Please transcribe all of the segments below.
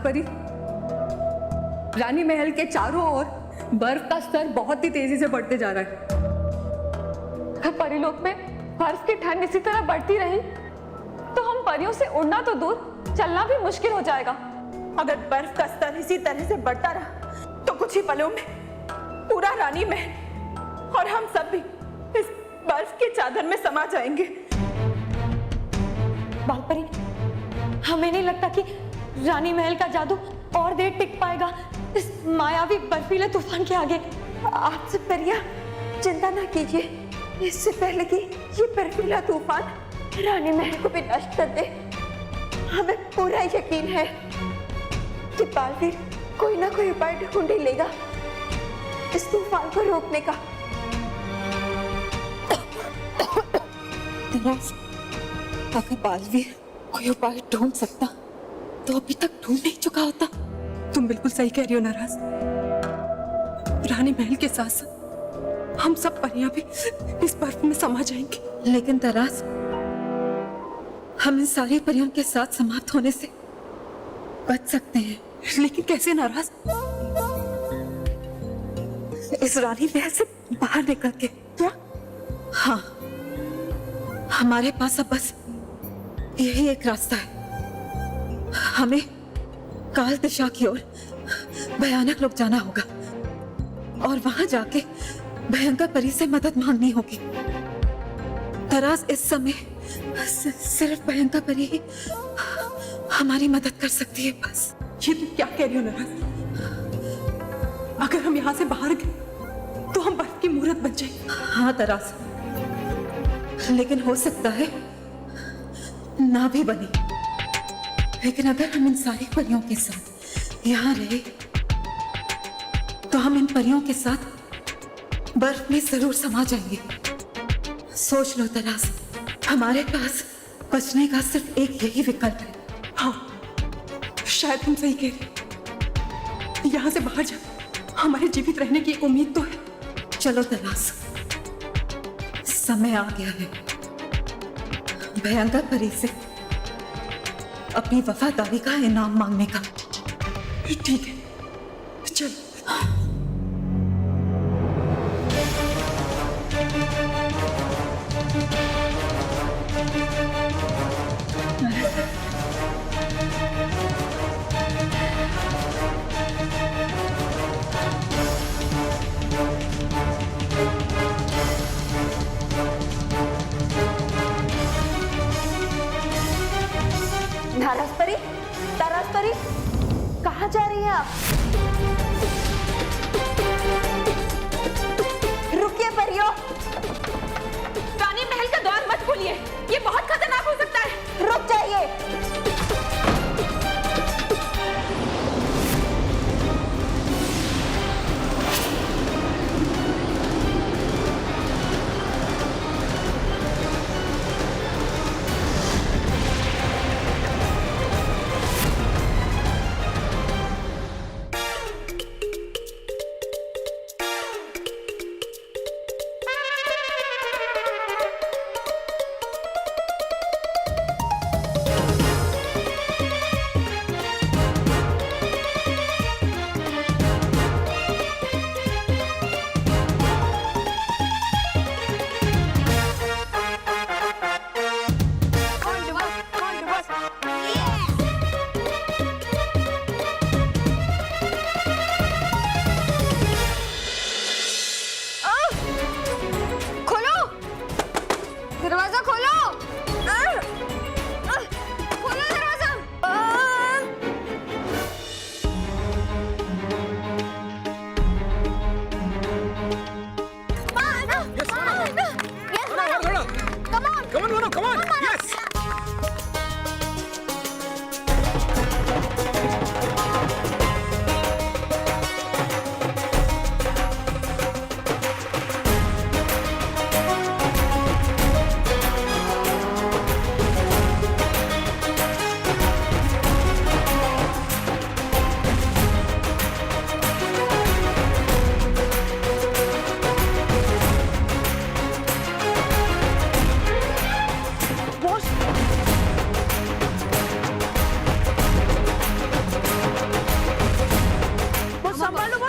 परी, रानी महल के चारों ओर बर्फ का स्तर बहुत ही तेजी से बढ़ते जा रहा है। अगर परीलोक में बर्फ की ठंड इसी तरह बढ़ती रही तो हम परियों से उड़ना तो दूर, चलना भी मुश्किल हो जाएगा। अगर बर्फ का स्तर इसी तरह से बढ़ता रहा तो कुछ ही पलों में पूरा रानी महल और हम सब भी इस बर्फ के चादर में समा जाएंगे। बालपरी, हमें नहीं लगता कि रानी महल का जादू और देर टिक पाएगा इस मायावी बर्फीले तूफान के आगे। आप सब परियां चिंता ना कीजिए, इससे पहले कि ये बर्फीला तूफान रानी महल को भी नष्ट कर दे, हमें पूरा यकीन है कि बालवीर कोई ना कोई उपाय ढूंढ ही लेगा इस तूफान को रोकने का। अगर बालवीर कोई उपाय ढूंढ सकता तो अभी तक ढूंढ नहीं चुका होता। तुम बिल्कुल सही कह रही हो नाराज। रानी महल के साथ साथ हम सब परियां भी इस बर्फ में समा जाएंगे। लेकिन तराज, हम इन सारी परियों के साथ समाप्त होने से बच सकते हैं। लेकिन कैसे नाराज? इस रानी महल से बाहर निकल के। क्या? हाँ, हमारे पास अब बस यही एक रास्ता है। हमें काल दिशा की ओर भयानक लोग जाना होगा और वहां जाके भयंकर परी से मदद मांगनी होगी। तराज, इस समय सिर्फ भयंकर परी ही हमारी मदद कर सकती है। बस ये तुम क्या कह रही हो नाराज? अगर हम यहाँ से बाहर गए तो हम बर्फ की मूरत बन जाएंगे। हाँ तराज, लेकिन हो सकता है ना भी बने। लेकिन अगर हम इन सारी परियों के साथ यहाँ रहे तो हम इन परियों के साथ बर्फ में जरूर समा जाएंगे। सोच लो तराज, हमारे पास बचने का सिर्फ एक यही विकल्प है। हाँ, शायद तुम सही कह रही। यहाँ से बाहर जा, हमारे जीवित रहने की एक उम्मीद तो है। चलो तराज, समय आ गया है भयंकर परी से अपनी वफादारी का इनाम मांगने का। ठीक है, चल। नाराज परी, ताराज परी, कहाँ जा रही हैं आप?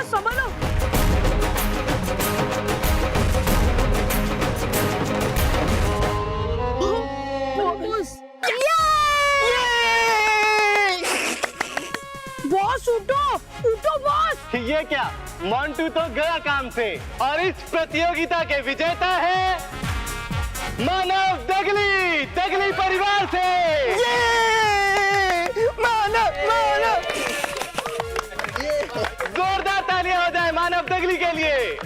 संभालो। बॉस उठो उठो बॉस। ये क्या, मोंटू तो गया काम से और इस प्रतियोगिता के विजेता है मानव दगली, दगली परिवार से। मानव मानव, जोरदार तालियां हो जाए मानव दगली के लिए।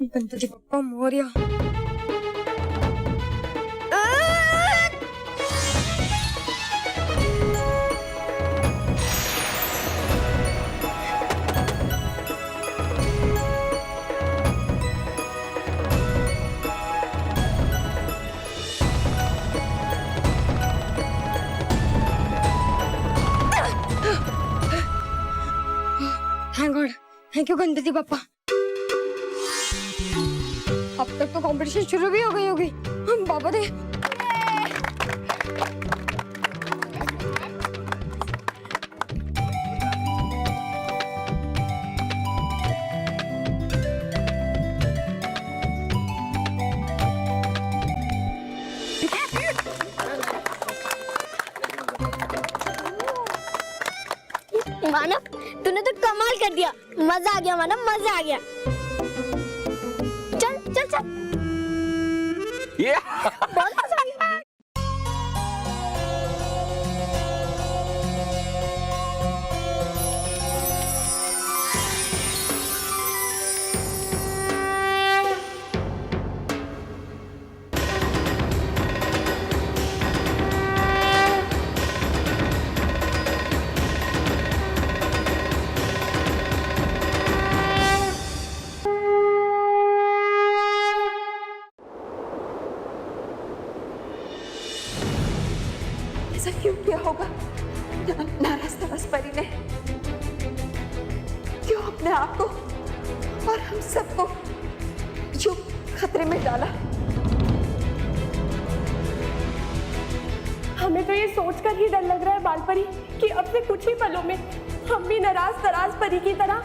Ganpati Bappa Morya. Thank God, thank you Ganpati Bappa. अब तक तो कंपटीशन शुरू भी हो गई होगी। बाबा दे। मानव, तूने तो कमाल कर दिया। मजा आ गया मानव, मजा आ गया। चल चल चल। बहुत मजा आ गया। ऐसा क्यों किया होगा नाराज नाराज परी ने? क्यों अपने आप को और हम सबको यूं खतरे में डाला? हमें तो ये सोचकर ही डर लग रहा है बालपरी कि अब से कुछ ही पलों में हम भी नाराज तराज परी की तरह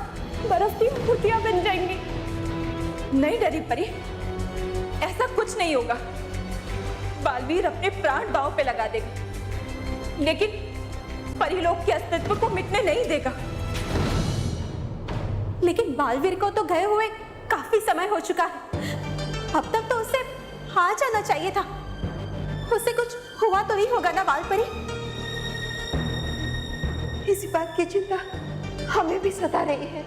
बरसती मूर्तियां बन जाएंगी। नहीं डरी परी, ऐसा कुछ नहीं होगा। बालवीर अपने प्राण दांव पे लगा देगा, लेकिन परीलोक के अस्तित्व को मिटने नहीं देगा। लेकिन बालवीर को तो गए हुए काफी समय हो चुका है। अब तक तो उसे हार जाना चाहिए था। उसे कुछ हुआ तो ही होगा ना बालपरी? इसी बात की चिंता हमें भी सता रही है।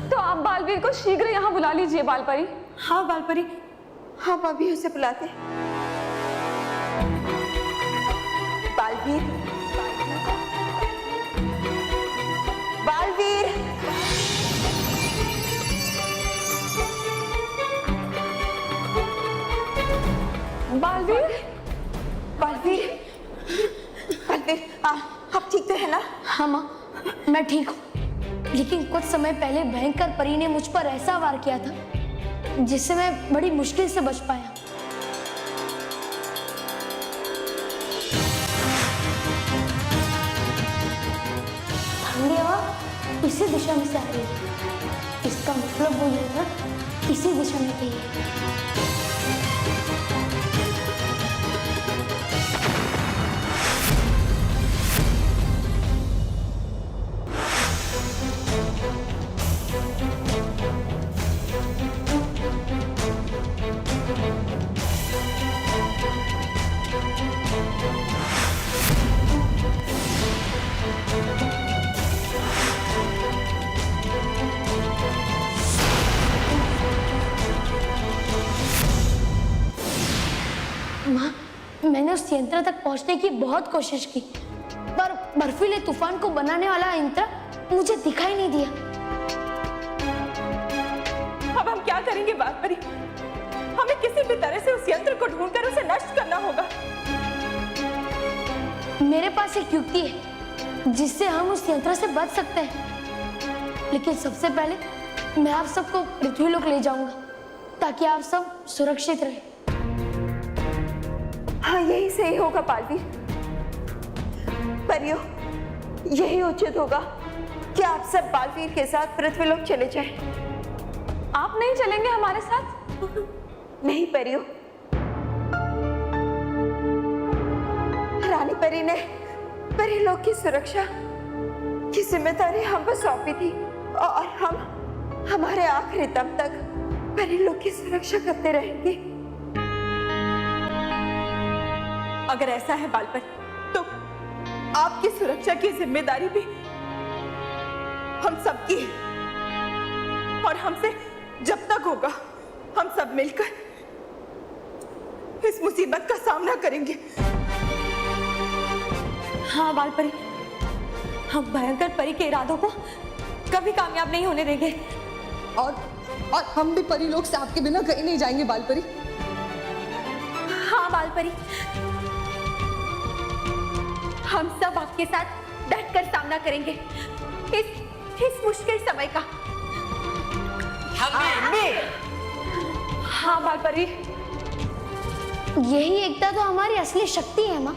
तो आप बालवीर को शीघ्र यहाँ बुला लीजिए बालपरी। हाँ बालपरी, हम अभी उसे बुलाते। बालवीर, बालवीर, बालवीर, बालवीर, बालवीर, आप ठीक तो है ना? हाँ माँ, मैं ठीक हूँ। लेकिन कुछ समय पहले भयंकर परी ने मुझ पर ऐसा वार किया था जिससे मैं बड़ी मुश्किल से बच पाया। इसी दिशा में से आ रही है। इसका मतलब वो ये था, इसी दिशा में गई है। माँ, मैंने उस यंत्र तक पहुंचने की बहुत कोशिश की, पर बर्फीले तूफान को बनाने वाला यंत्र मुझे दिखाई नहीं दिया। अब हम क्या करेंगे बालपरी? हमें किसी भी तरह से उस यंत्र को ढूंढकर उसे नष्ट करना होगा। मेरे पास एक युक्ति है जिससे हम उस यंत्र से बच सकते हैं, लेकिन सबसे पहले मैं आप सबको पृथ्वीलोक ले जाऊंगा ताकि आप सब सुरक्षित रहें। हाँ, यही सही होगा बालवीर। परियो, यही उचित होगा कि आप सब बालवीर के साथ पृथ्वीलोक चले जाएं। आप नहीं चलेंगे हमारे साथ? नहीं परियो, रानी परी ने परीलोक की सुरक्षा की जिम्मेदारी हम पर सौंपी थी और हम हमारे आखिरी दम तक परीलोक की सुरक्षा करते रहेंगे। अगर ऐसा है बालपरी, तो आपकी सुरक्षा की जिम्मेदारी भी हम सबकी है और हमसे जब तक होगा हम सब मिलकर इस मुसीबत का सामना करेंगे। हाँ बालपरी, हम भयंकर परी के इरादों को कभी कामयाब नहीं होने देंगे। और हम भी परीलोक से आपके बिना कहीं नहीं जाएंगे बालपरी। हाँ बालपरी, हम सब आपके साथ डटकर सामना करेंगे इस मुश्किल समय का। हाँ बालपरी, यही एकता तो हमारी असली शक्ति है माँ।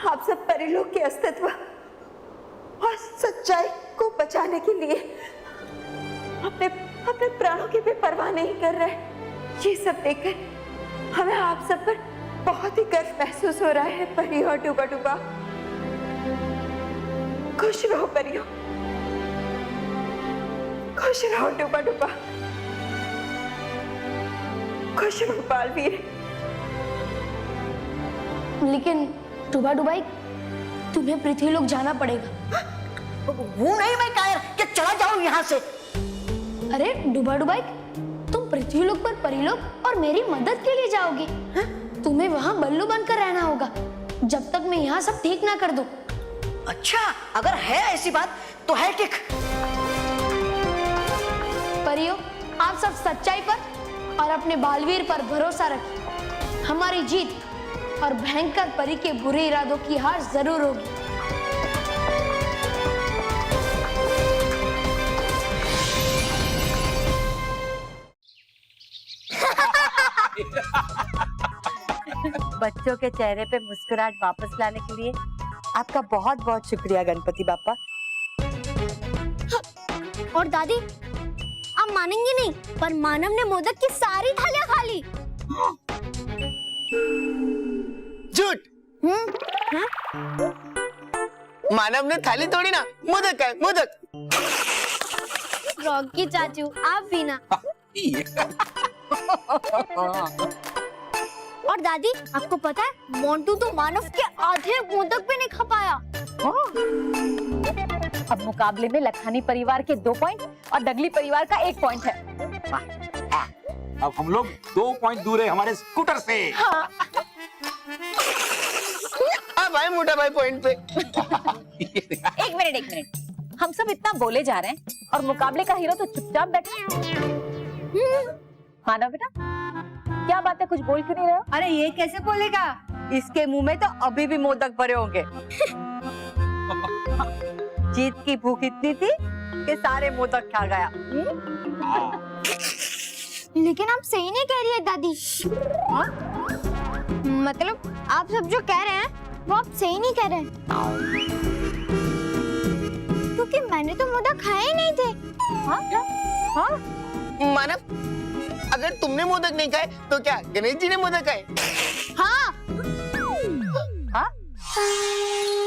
आप सब परीलोक के अस्तित्व और सच्चाई को बचाने के लिए अपने प्राणों की भी परवाह नहीं कर रहे। ये सब देखकर हमें आप सब पर बहुत ही गर्व महसूस हो रहा है। परी और डूबा डूबा, खुश रहो परियो, खुश रहो डूबा डूबा, खुश रहो बालवीर। लेकिन डुबा डुबाई, तुम्हें पृथ्वीलोक जाना पड़ेगा। वो नहीं मैं कायर कि चला जाओ यहाँ से। अरे डुबा डुबाई, तुम पृथ्वीलोक पर परीलोक और मेरी मदद के लिए जाओगे। तुम्हें वहाँ बल्लू बनकर रहना होगा जब तक मैं यहाँ सब ठीक ना कर दूं। अच्छा, अगर है ऐसी बात तो है ठीक। परियो, आप सब सच्चाई पर और अपने बालवीर पर भरोसा रखें। हमारी जीत और भयंकर परी के बुरे इरादों की हार जरूर होगी। बच्चों के चेहरे पे मुस्कुराहट वापस लाने के लिए आपका बहुत बहुत शुक्रिया गणपति बापा। और दादी, आप मानेंगे नहीं, पर मानव ने मोदक की सारी थालियां खा ली। झूठ। मानव ने थाली तोड़ी ना, मोदक है मोदक। रॉकी चाचू, आप भी ना। और दादी, आपको पता है मोंटू तो मानव के आधे मोदक भी नहीं खा पाया। अब मुकाबले में लखानी परिवार के 2 पॉइंट और डगली परिवार का 1 पॉइंट है। अब हम लोग 2 पॉइंट दूर है हमारे स्कूटर से। हाँ। भाई मोटा भाई पॉइंट पे। एक मिनट, हम सब इतना बोले जा रहे हैं और मुकाबले का हीरो तो चुपचाप बैठा है। मानव बेटा, क्या बात है, कुछ बोल क्यों नहीं रहे हो? अरे ये कैसे बोलेगा, इसके मुंह में तो अभी भी मोदक भरे होंगे। जीत की भूख इतनी थी कि सारे मोदक खा गया। लेकिन आप सही नहीं कह रही है दादी। मतलब आप सब जो कह रहे हैं वो आप सही नहीं कह रहे हैं, क्योंकि मैंने तो मोदक खाए ही नहीं थे। हाँ? मानव, अगर तुमने मोदक नहीं खाए तो क्या गणेश जी ने मोदक खाए? हाँ।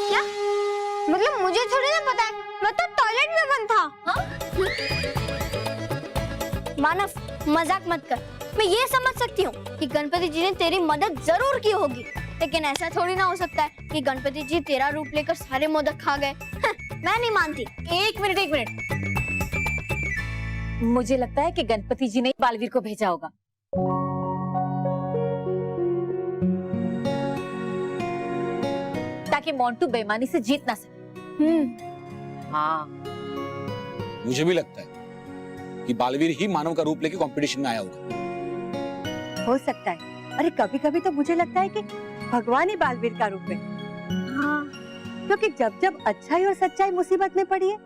क्या? मतलब मुझे थोड़ी ना पता है, मैं तो टॉयलेट में बंद था। मानव, मजाक मत कर। मैं ये समझ सकती हूँ कि गणपति जी ने तेरी मदद जरूर की होगी, लेकिन ऐसा थोड़ी ना हो सकता है कि गणपति जी तेरा रूप लेकर सारे मोदक खा गए। मैं नहीं मानती। एक मिनट, मुझे लगता है कि गणपति जी ने बालवीर को भेजा होगा। ताकि मोंटू बेईमानी से जीत ना सके। हाँ, मुझे भी लगता है कि बालवीर ही मानव का रूप लेके कंपटीशन में आया होगा। हो सकता है। अरे कभी कभी तो मुझे लगता है कि भगवान ही बालवीर का रूप है। हाँ, क्योंकि जब जब अच्छाई और सच्चाई मुसीबत में पड़ी है,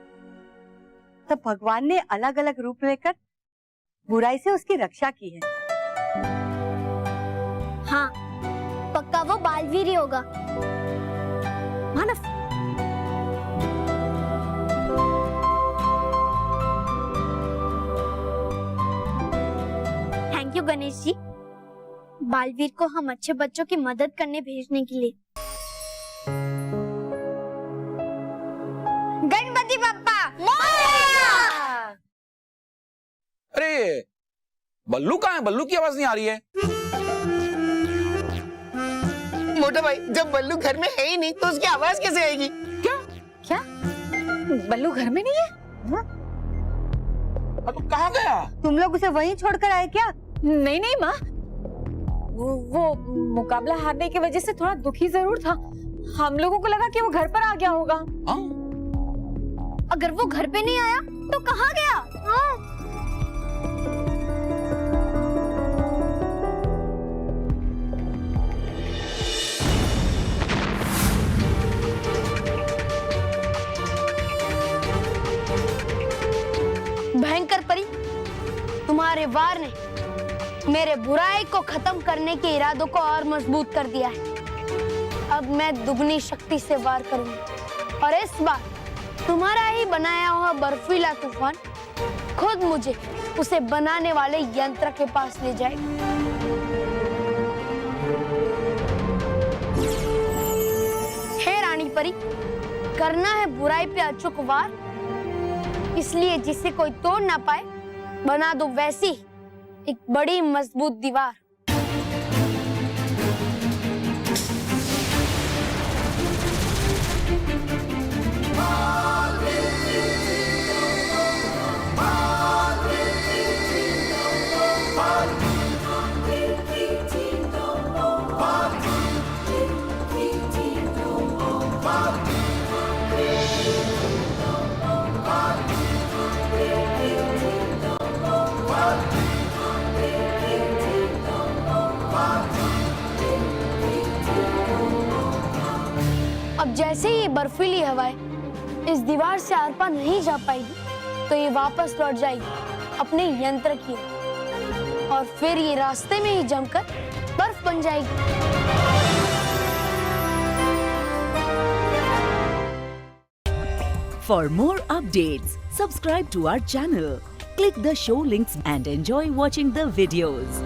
तब भगवान ने अलग अलग रूप लेकर बुराई से उसकी रक्षा की है। होगा। मानव, थैंक यू गणेश जी, बालवीर को हम अच्छे बच्चों की मदद करने भेजने के लिए। गणपति बप्पा मोरया! अरे बल्लू कहाँ है? बल्लू की आवाज नहीं आ रही है। मोटा भाई, जब बल्लू घर में है ही नहीं तो उसकी आवाज कैसे आएगी? क्या बल्लू घर में नहीं है? अब कहाँ गया? तुम लोग उसे वहीं छोड़कर आए क्या? नहीं नहीं माँ, वो मुकाबला हारने की वजह से थोड़ा दुखी जरूर था। हम लोगों को लगा कि वो घर पर आ गया होगा। अगर वो घर पे नहीं आया तो कहाँ गया? भयंकर परी, तुम्हारे वार ने मेरे बुराई को खत्म करने के इरादों को और मजबूत कर दिया है। अब मैं दुगनी शक्ति से वार करूंगी और इस बार तुम्हारा ही बनाया हुआ बर्फीला तूफान खुद मुझे उसे बनाने वाले यंत्र के पास ले जाएगा। हे रानी परी, करना है बुराई पे अचूक वार, इसलिए जिसे कोई तोड़ ना पाए बना दो वैसी एक बड़ी मजबूत दीवार। अब जैसे ही बर्फीली हवाएं इस दीवार से आर पार नहीं जा पाएगी तो ये वापस लौट जाएगी अपने यंत्र की और फिर ये रास्ते में ही जमकर बर्फ बन जाएगी। For more updates, subscribe to our channel, click the show links and enjoy watching the videos.